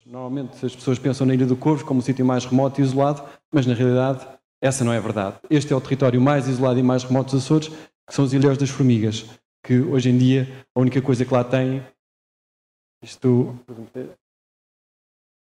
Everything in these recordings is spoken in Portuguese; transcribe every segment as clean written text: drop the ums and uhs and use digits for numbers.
Normalmente as pessoas pensam na Ilha do Corvo como um sítio mais remoto e isolado, mas na realidade essa não é verdade. Este é o território mais isolado e mais remoto dos Açores, que são os Ilhéus das Formigas, que hoje em dia a única coisa que lá tem...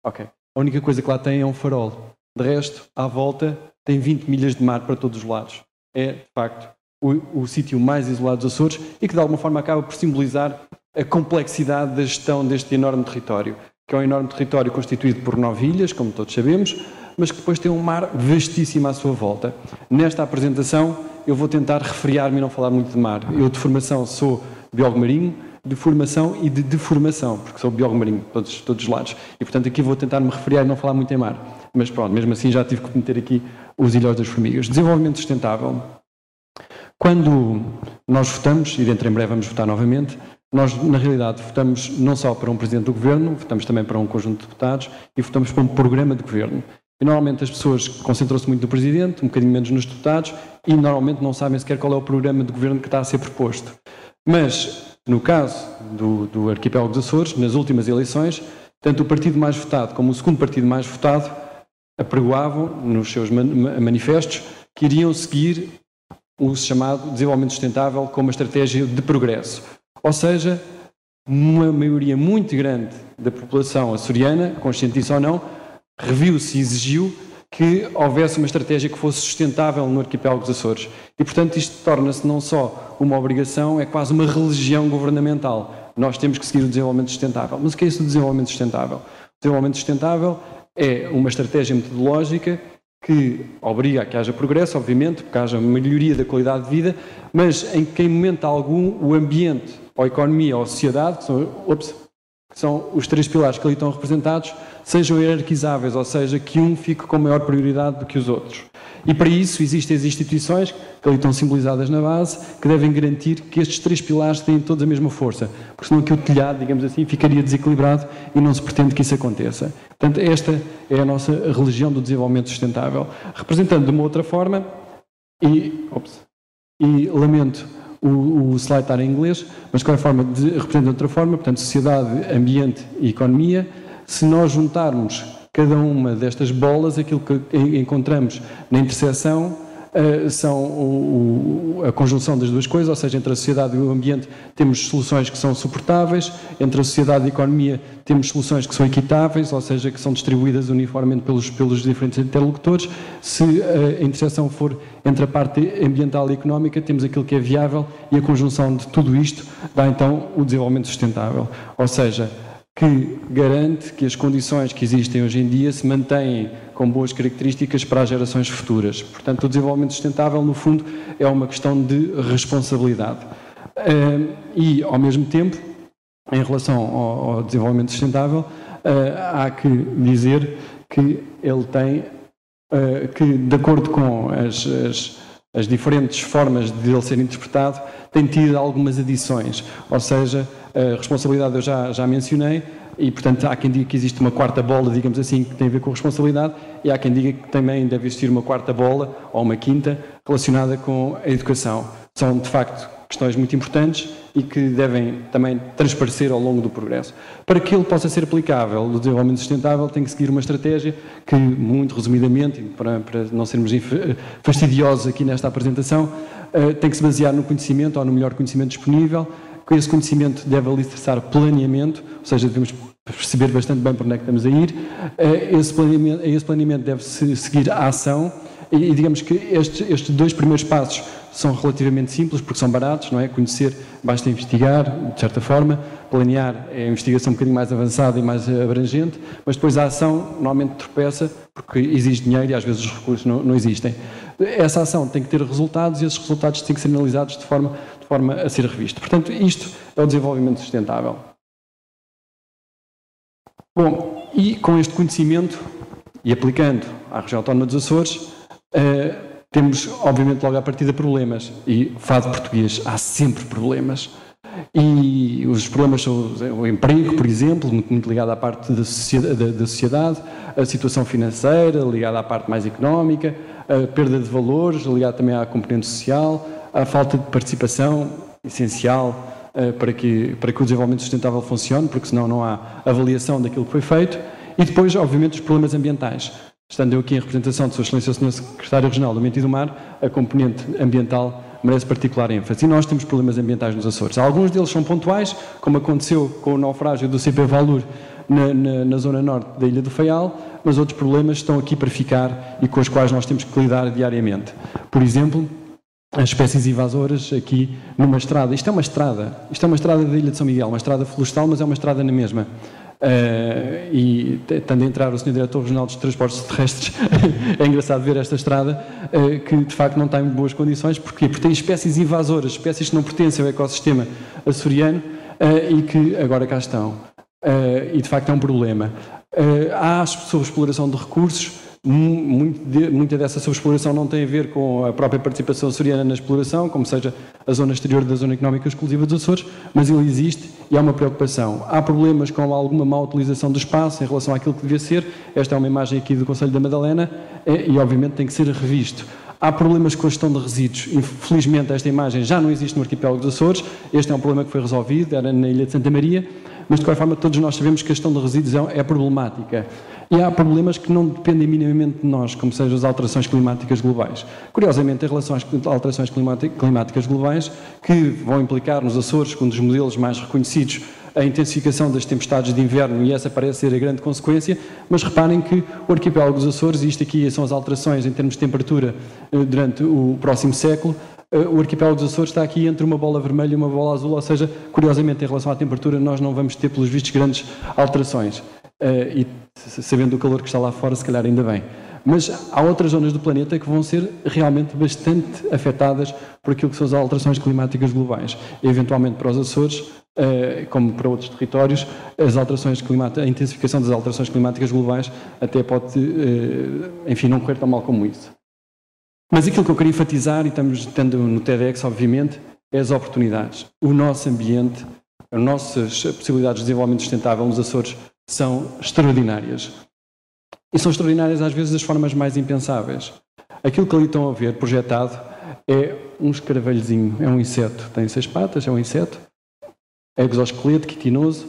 A única coisa que lá tem é um farol. De resto, à volta, tem 20 milhas de mar para todos os lados. É, de facto, o sítio mais isolado dos Açores e que de alguma forma acaba por simbolizar a complexidade da gestão deste enorme território, que é um enorme território constituído por 9 ilhas, como todos sabemos, mas que depois tem um mar vastíssimo à sua volta. Nesta apresentação eu vou tentar refriar-me e não falar muito de mar. Eu de formação sou biólogo marinho, de formação e de deformação, porque sou biólogo marinho, todos os lados. E portanto aqui vou tentar me refriar e não falar muito em mar. Mas pronto, mesmo assim já tive que meter aqui os Ilhéus das Formigas. Desenvolvimento sustentável. Quando nós votamos, e dentro em breve vamos votar novamente, nós, na realidade, votamos não só para um Presidente do Governo, votamos também para um conjunto de deputados e votamos para um programa de Governo. E normalmente as pessoas concentram-se muito no Presidente, um bocadinho menos nos deputados e normalmente não sabem sequer qual é o programa de Governo que está a ser proposto. Mas, no caso do Arquipélago dos Açores, nas últimas eleições, tanto o partido mais votado como o segundo partido mais votado apregoavam nos seus manifestos que iriam seguir o chamado desenvolvimento sustentável como uma estratégia de progresso. Ou seja, uma maioria muito grande da população açoriana, consciente disso ou não, reviu-se e exigiu que houvesse uma estratégia que fosse sustentável no Arquipélago dos Açores. E, portanto, isto torna-se não só uma obrigação, é quase uma religião governamental. Nós temos que seguir o desenvolvimento sustentável. Mas o que é isso do desenvolvimento sustentável? O desenvolvimento sustentável é uma estratégia metodológica que obriga a que haja progresso, obviamente, porque haja melhoria da qualidade de vida, mas em que em momento algum o ambiente, ou a economia, ou a sociedade, que são os 3 pilares que ali estão representados, sejam hierarquizáveis, ou seja, que um fique com maior prioridade do que os outros. E para isso existem as instituições, que ali estão simbolizadas na base, que devem garantir que estes 3 pilares têm todos a mesma força, porque senão aqui o telhado, digamos assim, ficaria desequilibrado e não se pretende que isso aconteça. Portanto, esta é a nossa religião do desenvolvimento sustentável. Representando de uma outra forma, e lamento o slide estar em inglês, mas de qualquer forma, representa de outra forma, portanto, sociedade, ambiente e economia. Se nós juntarmos cada uma destas bolas, aquilo que encontramos na interseção são a conjunção das duas coisas, ou seja, entre a sociedade e o ambiente temos soluções que são suportáveis, entre a sociedade e a economia temos soluções que são equitáveis, ou seja, que são distribuídas uniformemente pelos diferentes interlocutores. Se a interseção for entre a parte ambiental e económica, temos aquilo que é viável e a conjunção de tudo isto dá então o desenvolvimento sustentável, ou seja, que garante que as condições que existem hoje em dia se mantêm com boas características para as gerações futuras. Portanto, o desenvolvimento sustentável, no fundo, é uma questão de responsabilidade. E, ao mesmo tempo, em relação ao desenvolvimento sustentável, há que dizer que ele tem, que de acordo com as diferentes formas de ele ser interpretado, tem tido algumas adições, ou seja, a responsabilidade eu já mencionei e, portanto, há quem diga que existe uma quarta bola, digamos assim, que tem a ver com a responsabilidade e há quem diga que também deve existir uma quarta bola ou uma quinta relacionada com a educação. São, de facto, questões muito importantes e que devem também transparecer ao longo do progresso. Para que ele possa ser aplicável, o desenvolvimento sustentável tem que seguir uma estratégia que, muito resumidamente, para não sermos fastidiosos aqui nesta apresentação, tem que se basear no conhecimento ou no melhor conhecimento disponível. Com esse conhecimento deve alicerçar planeamento, ou seja, devemos perceber bastante bem para onde é que estamos a ir. Esse planeamento deve-se seguir a ação e digamos que estes 2 primeiros passos são relativamente simples porque são baratos, não é? Conhecer, basta investigar, de certa forma. Planear é a investigação um bocadinho mais avançada e mais abrangente, mas depois a ação normalmente tropeça porque exige dinheiro e às vezes os recursos não existem. Essa ação tem que ter resultados e esses resultados têm que ser analisados de forma a ser revisto. Portanto, isto é o desenvolvimento sustentável. Bom, e com este conhecimento e aplicando à região autónoma dos Açores, temos, obviamente, logo à partida problemas. E fado português, há sempre problemas. E os problemas são o emprego, por exemplo, muito ligado à parte da sociedade, a situação financeira, ligada à parte mais económica, a perda de valores, ligada também à componente social, a falta de participação essencial para que o desenvolvimento sustentável funcione, porque senão não há avaliação daquilo que foi feito. E depois, obviamente, os problemas ambientais. Estando eu aqui em representação de Sua Excelência o Sr. Secretário Regional do Ambiente e do Mar, a componente ambiental merece particular ênfase. E nós temos problemas ambientais nos Açores. Alguns deles são pontuais, como aconteceu com o naufrágio do CP Valur na zona norte da Ilha do Faial, mas outros problemas estão aqui para ficar e com os quais nós temos que lidar diariamente. Por exemplo, as espécies invasoras aqui numa estrada. Isto é uma estrada da Ilha de São Miguel, uma estrada florestal, mas é uma estrada na mesma. E estando a entrar o Sr. Diretor Regional dos Transportes Terrestres, é engraçado ver esta estrada que de facto não está em boas condições. Porquê? Porque tem espécies invasoras, espécies que não pertencem ao ecossistema açoriano e que agora cá estão. E de facto é um problema. Há sobreexploração de recursos. Muita dessa sobreexploração não tem a ver com a própria participação açoriana na exploração, como seja a zona exterior da Zona Económica Exclusiva dos Açores, mas ele existe e há uma preocupação. Há problemas com alguma má utilização do espaço em relação àquilo que devia ser. Esta é uma imagem aqui do Conselho da Madalena e obviamente tem que ser revisto. Há problemas com a gestão de resíduos. Infelizmente esta imagem já não existe no arquipélago dos Açores. Este é um problema que foi resolvido, era na Ilha de Santa Maria, mas de qualquer forma todos nós sabemos que a gestão de resíduos é problemática. E há problemas que não dependem minimamente de nós, como sejam as alterações climáticas globais. Curiosamente, em relação às alterações climáticas globais, que vão implicar nos Açores, um dos modelos mais reconhecidos, a intensificação das tempestades de inverno, e essa parece ser a grande consequência, mas reparem que o arquipélago dos Açores, e isto aqui são as alterações em termos de temperatura durante o próximo século, o arquipélago dos Açores está aqui entre uma bola vermelha e uma bola azul, ou seja, curiosamente, em relação à temperatura, nós não vamos ter, pelos vistos, grandes alterações. E sabendo o calor que está lá fora, se calhar ainda bem. Mas há outras zonas do planeta que vão ser realmente bastante afetadas por aquilo que são as alterações climáticas globais. E, eventualmente para os Açores, como para outros territórios, a intensificação das alterações climáticas globais até pode, enfim, não correr tão mal como isso. Mas aquilo que eu queria enfatizar, e estamos estando no TEDx, obviamente, é as oportunidades. O nosso ambiente, as nossas possibilidades de desenvolvimento sustentável nos Açores são extraordinárias. E são extraordinárias às vezes das formas mais impensáveis. Aquilo que ali estão a ver projetado é um escaravelhozinho, é um inseto. Tem 6 patas, é um inseto. É exoesqueleto, quitinoso,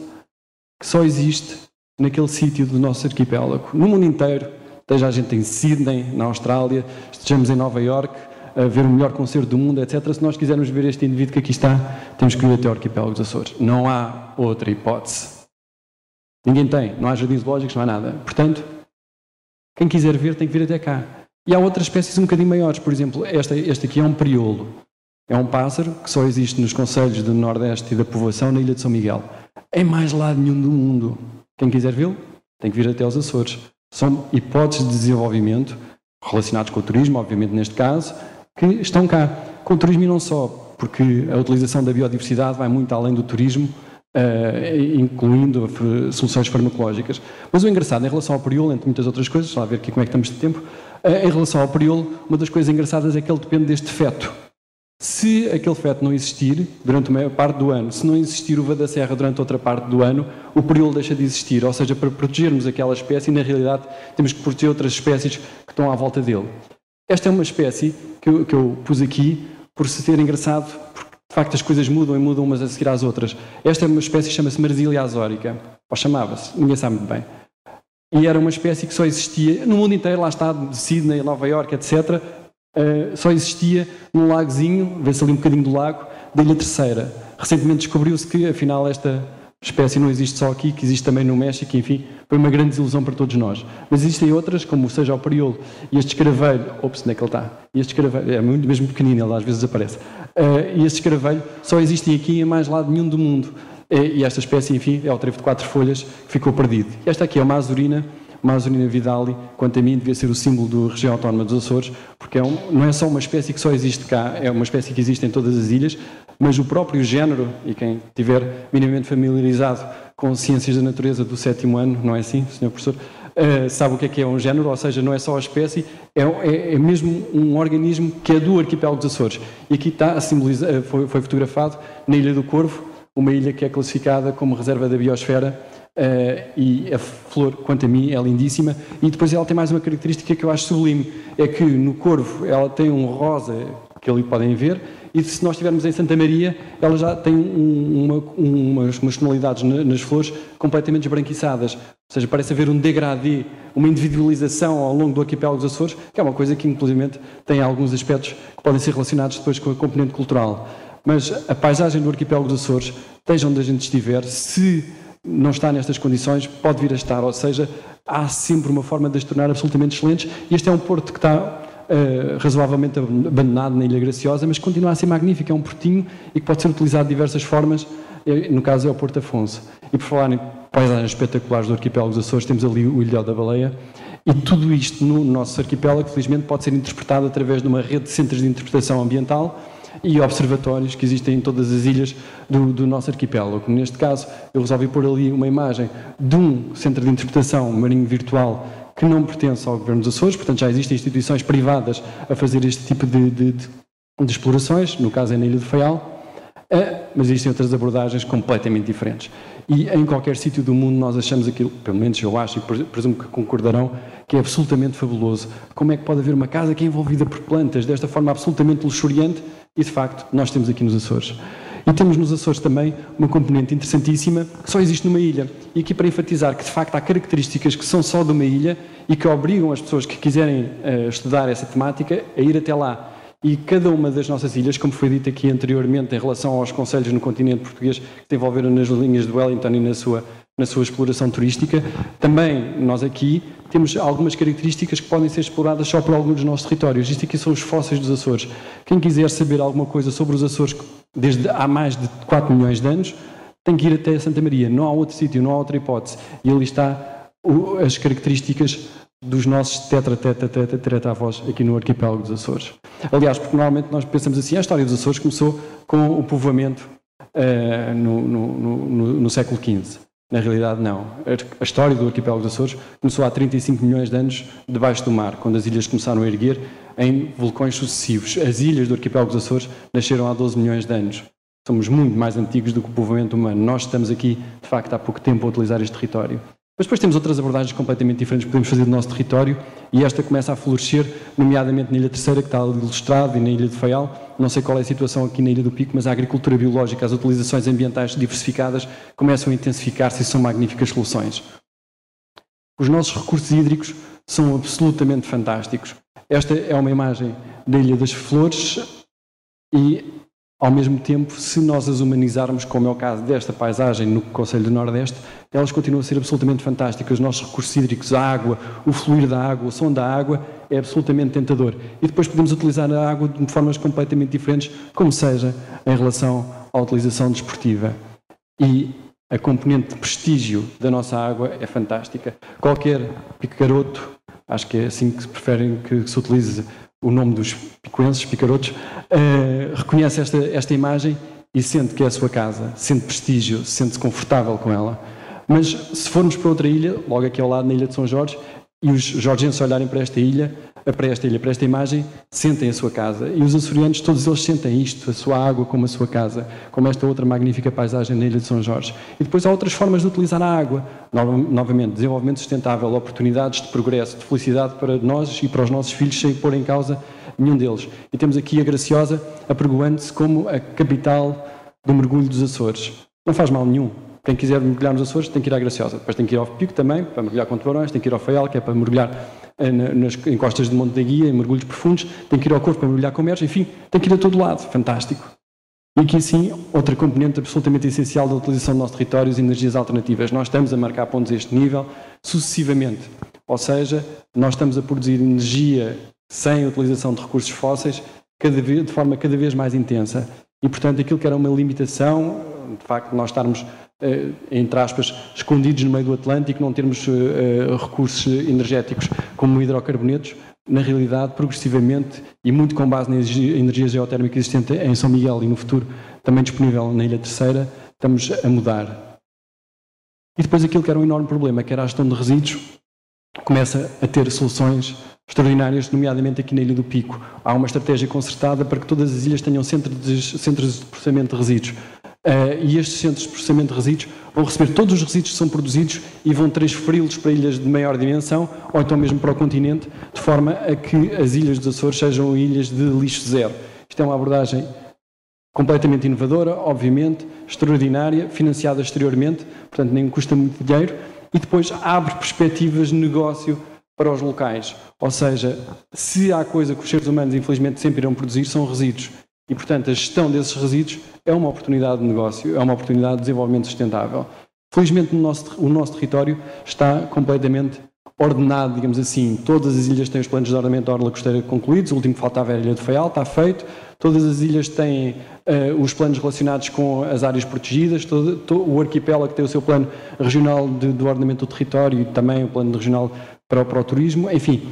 que só existe naquele sítio do nosso arquipélago. No mundo inteiro, esteja a gente em Sydney, na Austrália, estejamos em Nova Iorque, a ver o melhor concerto do mundo, etc. Se nós quisermos ver este indivíduo que aqui está, temos que ir até ao arquipélago dos Açores. Não há outra hipótese. Ninguém tem, não há jardins zoológicos, não há nada. Portanto, quem quiser ver tem que vir até cá. E há outras espécies um bocadinho maiores. Por exemplo, este aqui é um periolo. É um pássaro que só existe nos concelhos do Nordeste e da povoação na Ilha de São Miguel. Em mais lado nenhum do mundo. Quem quiser vê-lo tem que vir até aos Açores. São hipóteses de desenvolvimento relacionados com o turismo, obviamente neste caso, que estão cá. Com o turismo e não só, porque a utilização da biodiversidade vai muito além do turismo, incluindo soluções farmacológicas. Mas o engraçado, em relação ao periolo, entre muitas outras coisas, só a ver aqui como é que estamos de tempo, em relação ao periolo, uma das coisas engraçadas é que ele depende deste feto. Se aquele feto não existir durante uma parte do ano, se não existir uva da serra durante outra parte do ano, o periolo deixa de existir. Ou seja, para protegermos aquela espécie, na realidade, temos que proteger outras espécies que estão à volta dele. Esta é uma espécie que eu pus aqui por ser engraçado, porque de facto as coisas mudam e mudam umas a seguir às outras. Esta é uma espécie que chama-se Marsilia azórica, ou chamava-se, ninguém sabe muito bem. E era uma espécie que só existia no mundo inteiro, lá está, de Sydney, Nova Iorque, etc., só existia num lagozinho, vê-se ali um bocadinho do lago, da Ilha Terceira. Recentemente descobriu-se que, afinal, esta espécie não existe só aqui, que existe também no México, enfim, foi uma grande desilusão para todos nós. Mas existem outras, como seja o periolo e este escaravelho, ops, onde é que ele está? E este escaravelho, é mesmo pequenino, ele às vezes aparece. E este escaravelho só existem aqui em mais lado nenhum do mundo. E esta espécie, enfim, é o trevo de 4 folhas que ficou perdido. E esta aqui é uma azurina vidali, quanto a mim, devia ser o símbolo da região autónoma dos Açores, porque não é só uma espécie que só existe cá, é uma espécie que existe em todas as ilhas, mas o próprio género, e quem estiver minimamente familiarizado com ciências da natureza do 7º ano, não é assim, Sr. Professor, sabe o que é um género, ou seja, não é só a espécie, é mesmo um organismo que é do arquipélago dos Açores. E aqui está a simbolizar, foi fotografado na Ilha do Corvo, uma ilha que é classificada como reserva da biosfera, e a flor, quanto a mim, é lindíssima. E depois ela tem mais uma característica que eu acho sublime, é que no corvo ela tem um rosa, que ali podem ver, E se nós estivermos em Santa Maria, ela já tem umas tonalidades nas flores completamente esbranquiçadas. Ou seja, parece haver um degradê, uma individualização ao longo do arquipélago dos Açores, que é uma coisa que, inclusivamente, tem alguns aspectos que podem ser relacionados depois com a componente cultural. Mas a paisagem do arquipélago dos Açores, esteja onde a gente estiver, se não está nestas condições, pode vir a estar. Ou seja, há sempre uma forma de as tornar absolutamente excelentes. E este é um porto que está razoavelmente abandonado na Ilha Graciosa, mas continua a ser magnífico. É um portinho e que pode ser utilizado de diversas formas. No caso é o Porto Afonso. E por falar em paisagens espetaculares do arquipélago dos Açores, temos ali o Ilhéu da Baleia. E tudo isto no nosso arquipélago, felizmente, pode ser interpretado através de uma rede de centros de interpretação ambiental e observatórios que existem em todas as ilhas do nosso arquipélago. Neste caso, eu resolvi pôr ali uma imagem de um centro de interpretação marinho virtual que não pertence ao Governo dos Açores, portanto já existem instituições privadas a fazer este tipo de explorações, no caso é na Ilha de Faial, mas existem outras abordagens completamente diferentes. E em qualquer sítio do mundo nós achamos aquilo, pelo menos eu acho e presumo que concordarão, que é absolutamente fabuloso. Como é que pode haver uma casa que é envolvida por plantas desta forma absolutamente luxuriante? E de facto nós temos aqui nos Açores. E temos nos Açores também uma componente interessantíssima que só existe numa ilha. E aqui para enfatizar que de facto há características que são só de uma ilha e que obrigam as pessoas que quiserem estudar essa temática a ir até lá. E cada uma das nossas ilhas, como foi dito aqui anteriormente em relação aos concelhos no continente português que se envolveram nas linhas de Wellington e na sua exploração turística, também nós aqui temos algumas características que podem ser exploradas só por alguns dos nossos territórios. Isto aqui são os fósseis dos Açores. Quem quiser saber alguma coisa sobre os Açores desde há mais de 4 milhões de anos, tem que ir até Santa Maria. Não há outro sítio, não há outra hipótese. E ali está as características dos nossos tetravós aqui no arquipélago dos Açores. Aliás, porque normalmente nós pensamos assim, a história dos Açores começou com o povoamento no século XV. Na realidade, não. A história do arquipélago dos Açores começou há 35 milhões de anos debaixo do mar, quando as ilhas começaram a erguer em vulcões sucessivos. As ilhas do arquipélago dos Açores nasceram há 12 milhões de anos. Somos muito mais antigos do que o povoamento humano. Nós estamos aqui, de facto, há pouco tempo a utilizar este território. Mas depois temos outras abordagens completamente diferentes que podemos fazer do nosso território e esta começa a florescer, nomeadamente na Ilha Terceira, que está ali ilustrado, e na Ilha de Faial. Não sei qual é a situação aqui na Ilha do Pico, mas a agricultura biológica, as utilizações ambientais diversificadas começam a intensificar-se e são magníficas soluções. Os nossos recursos hídricos são absolutamente fantásticos. Esta é uma imagem da Ilha das Flores e, ao mesmo tempo, se nós as humanizarmos, como é o caso desta paisagem no Concelho do Nordeste, elas continuam a ser absolutamente fantásticas. Os nossos recursos hídricos, a água, o fluir da água, o som da água, é absolutamente tentador. E depois podemos utilizar a água de formas completamente diferentes, como seja em relação à utilização desportiva. E a componente de prestígio da nossa água é fantástica. Qualquer picaroto, acho que é assim que se preferem que se utilize o nome dos picuenses, picarotos, reconhece esta imagem e sente que é a sua casa, sente prestígio, sente-se confortável com ela. Mas se formos para outra ilha, logo aqui ao lado, na Ilha de São Jorge, e os jorgenses olharem para esta imagem, sentem a sua casa. E os açorianos, todos eles sentem isto, a sua água como a sua casa, como esta outra magnífica paisagem na Ilha de São Jorge. E depois há outras formas de utilizar a água. Novamente, desenvolvimento sustentável, oportunidades de progresso, de felicidade para nós e para os nossos filhos, sem pôr em causa nenhum deles. E temos aqui a Graciosa apregoando-se como a capital do mergulho dos Açores. Não faz mal nenhum. Quem quiser mergulhar nos Açores tem que ir à Graciosa. Depois tem que ir ao Pico também, para mergulhar com tubarões, tem que ir ao Faial, que é para mergulhar nas encostas de Monte da Guia, em mergulhos profundos, tem que ir ao Corvo para mergulhar com mergulhos, enfim, tem que ir a todo lado. Fantástico. E aqui sim, outra componente absolutamente essencial da utilização do nosso território, as energias alternativas. Nós estamos a marcar pontos a este nível sucessivamente. Ou seja, nós estamos a produzir energia sem a utilização de recursos fósseis de forma cada vez mais intensa. E, portanto, aquilo que era uma limitação, de facto, nós estarmos, entre aspas, escondidos no meio do Atlântico, não termos recursos energéticos como hidrocarbonetos, na realidade, progressivamente, e muito com base na energia geotérmica existente em São Miguel e no futuro também disponível na Ilha Terceira, estamos a mudar. E depois aquilo que era um enorme problema, que era a gestão de resíduos, começa a ter soluções extraordinárias, nomeadamente aqui na Ilha do Pico. Há uma estratégia concertada para que todas as ilhas tenham centros de processamento de resíduos. E estes centros de processamento de resíduos vão receber todos os resíduos que são produzidos e vão transferi-los para ilhas de maior dimensão ou então mesmo para o continente, de forma a que as ilhas dos Açores sejam ilhas de lixo zero. Isto é uma abordagem completamente inovadora, obviamente, extraordinária, financiada exteriormente, portanto nem custa muito dinheiro, e depois abre perspectivas de negócio para os locais. Ou seja, se há coisa que os seres humanos infelizmente sempre irão produzir, são resíduos. E portanto a gestão desses resíduos é uma oportunidade de negócio, é uma oportunidade de desenvolvimento sustentável. Felizmente o nosso território está completamente ordenado, digamos assim. Todas as ilhas têm os planos de ordenamento da orla costeira concluídos, o último que faltava era a Ilha do Faial, está feito. Todas as ilhas têm os planos relacionados com as áreas protegidas, o arquipélago tem o seu plano regional de ordenamento do território e também o plano regional para o turismo. Enfim,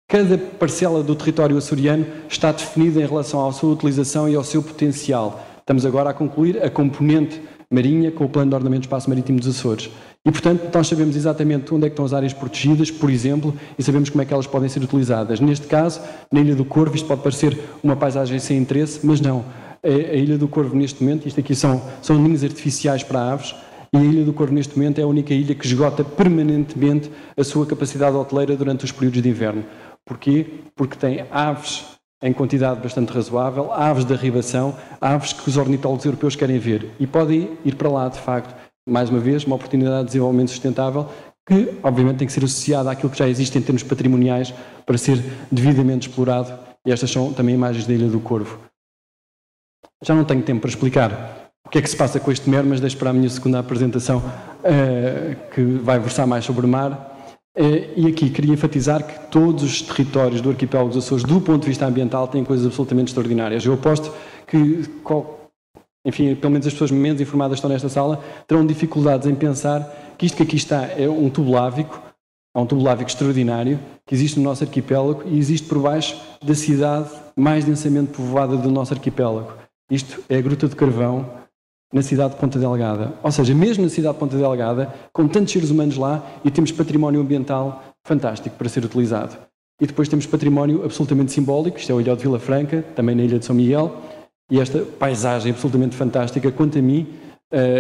cada parcela do território açoriano está definida em relação à sua utilização e ao seu potencial. Estamos agora a concluir a componente marinha com o plano de ordenamento do espaço marítimo dos Açores. E, portanto, nós sabemos exatamente onde é que estão as áreas protegidas, por exemplo, e sabemos como é que elas podem ser utilizadas. Neste caso, na Ilha do Corvo, isto pode parecer uma paisagem sem interesse, mas não. A Ilha do Corvo, neste momento, isto aqui são ninhos artificiais para aves, e a Ilha do Corvo, neste momento, é a única ilha que esgota permanentemente a sua capacidade hoteleira durante os períodos de inverno. Porquê? Porque tem aves em quantidade bastante razoável, aves de arribação, aves que os ornitólogos europeus querem ver. E podem ir para lá, de facto. Mais uma vez, uma oportunidade de desenvolvimento sustentável que, obviamente, tem que ser associada àquilo que já existe em termos patrimoniais para ser devidamente explorado. E estas são também imagens da Ilha do Corvo. Já não tenho tempo para explicar o que é que se passa com este mer, mas deixo para a minha segunda apresentação, que vai versar mais sobre o mar. E aqui queria enfatizar que todos os territórios do arquipélago dos Açores, do ponto de vista ambiental, têm coisas absolutamente extraordinárias. Eu aposto que, enfim, pelo menos as pessoas menos informadas que estão nesta sala, terão dificuldades em pensar que isto que aqui está é um tubo lávico, extraordinário, que existe no nosso arquipélago e existe por baixo da cidade mais densamente povoada do nosso arquipélago. Isto é a Gruta do Carvão, na cidade de Ponta Delgada. Ou seja, mesmo na cidade de Ponta Delgada, com tantos seres humanos lá, e temos património ambiental fantástico para ser utilizado. E depois temos património absolutamente simbólico, isto é o Ilhéu de Vila Franca, também na Ilha de São Miguel, e esta paisagem absolutamente fantástica. Quanto a mim,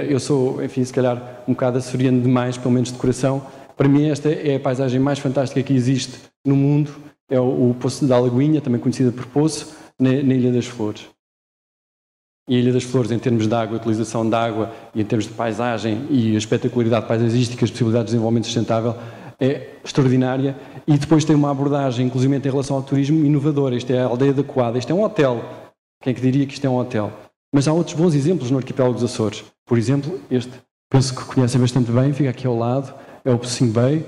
eu sou, enfim, se calhar um bocado açoriano demais, pelo menos de coração. Para mim esta é a paisagem mais fantástica que existe no mundo, é o Poço da Lagoinha, também conhecida por Poço, na Ilha das Flores. E a Ilha das Flores, em termos de água, utilização de água, e em termos de paisagem e a espetacularidade paisagística, as possibilidades de desenvolvimento sustentável, é extraordinária. E depois tem uma abordagem, inclusive em relação ao turismo, inovadora. Isto é a Aldeia da Coada. Isto é um hotel. Quem é que diria que isto é um hotel? Mas há outros bons exemplos no arquipélago dos Açores. Por exemplo, este, penso que conhecem bastante bem, fica aqui ao lado, é o Pocinho Bay.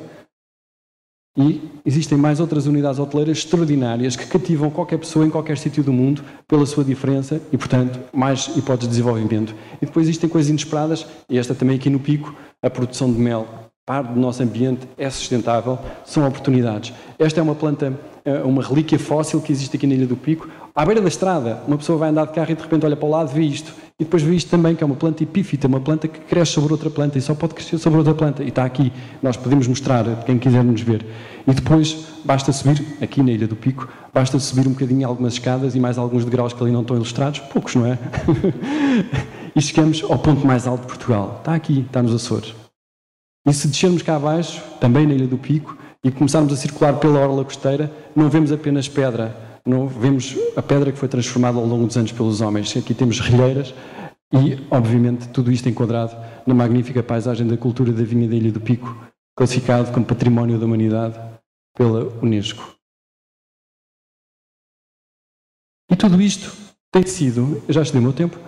E existem mais outras unidades hoteleiras extraordinárias que cativam qualquer pessoa em qualquer sítio do mundo pela sua diferença e, portanto, mais hipóteses de desenvolvimento. E depois existem coisas inesperadas, e esta também aqui no Pico, a produção de mel. Parte do nosso ambiente é sustentável, são oportunidades. Esta é uma planta, uma relíquia fóssil que existe aqui na Ilha do Pico. À beira da estrada, uma pessoa vai andar de carro e de repente olha para o lado e vê isto. E depois vê isto também, que é uma planta epífita, uma planta que cresce sobre outra planta e só pode crescer sobre outra planta. E está aqui, nós podemos mostrar a quem quiser nos ver. E depois basta subir, aqui na Ilha do Pico, basta subir um bocadinho algumas escadas e mais alguns degraus que ali não estão ilustrados, poucos, não é? E chegamos ao ponto mais alto de Portugal. Está aqui, está nos Açores. E se descermos cá abaixo, também na Ilha do Pico, e começarmos a circular pela orla costeira, não vemos apenas pedra, não vemos a pedra que foi transformada ao longo dos anos pelos homens. Aqui temos rilheiras e, obviamente, tudo isto enquadrado na magnífica paisagem da cultura da vinha da Ilha do Pico, classificado como Património da Humanidade pela Unesco. E tudo isto tem sido, eu já estudei o meu tempo,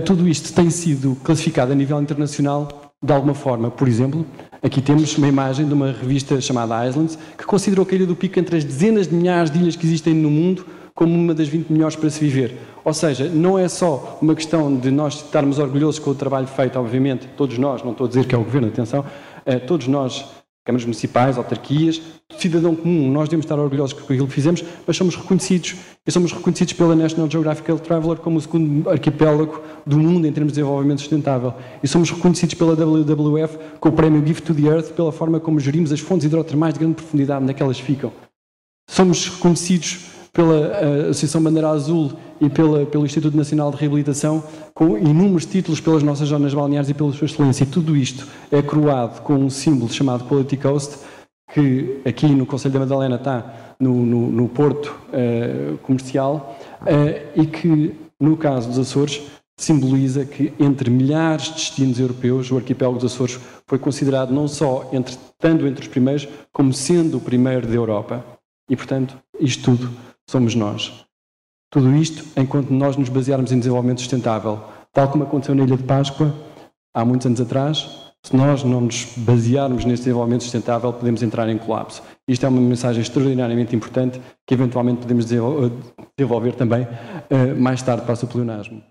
tudo isto tem sido classificado a nível internacional de alguma forma. Por exemplo, aqui temos uma imagem de uma revista chamada Islands, que considerou a Ilha do Pico entre as dezenas de milhares de ilhas que existem no mundo como uma das 20 melhores para se viver. Ou seja, não é só uma questão de nós estarmos orgulhosos com o trabalho feito, obviamente, todos nós, não estou a dizer que é o Governo, atenção, todos nós, câmaras municipais, autarquias, cidadão comum, nós devemos estar orgulhosos com aquilo que fizemos, mas somos reconhecidos pela National Geographic Traveler como o segundo arquipélago do mundo em termos de desenvolvimento sustentável. E somos reconhecidos pela WWF com o prémio Gift to the Earth pela forma como gerimos as fontes hidrotermais de grande profundidade onde é que elas ficam. Somos reconhecidos pela Associação Bandeira Azul e pelo Instituto Nacional de Reabilitação com inúmeros títulos pelas nossas zonas balneares e pela sua excelência. E tudo isto é coroado com um símbolo chamado Quality Coast, que aqui no Conselho da Madalena está no porto comercial e que, no caso dos Açores, simboliza que entre milhares de destinos europeus, o arquipélago dos Açores foi considerado não só estando entre os primeiros, como sendo o primeiro da Europa. E, portanto, isto tudo somos nós. Tudo isto enquanto nós nos basearmos em desenvolvimento sustentável. Tal como aconteceu na Ilha de Páscoa, há muitos anos atrás, se nós não nos basearmos nesse desenvolvimento sustentável, podemos entrar em colapso. Isto é uma mensagem extraordinariamente importante que eventualmente podemos desenvolver também mais tarde para o pleonasmo.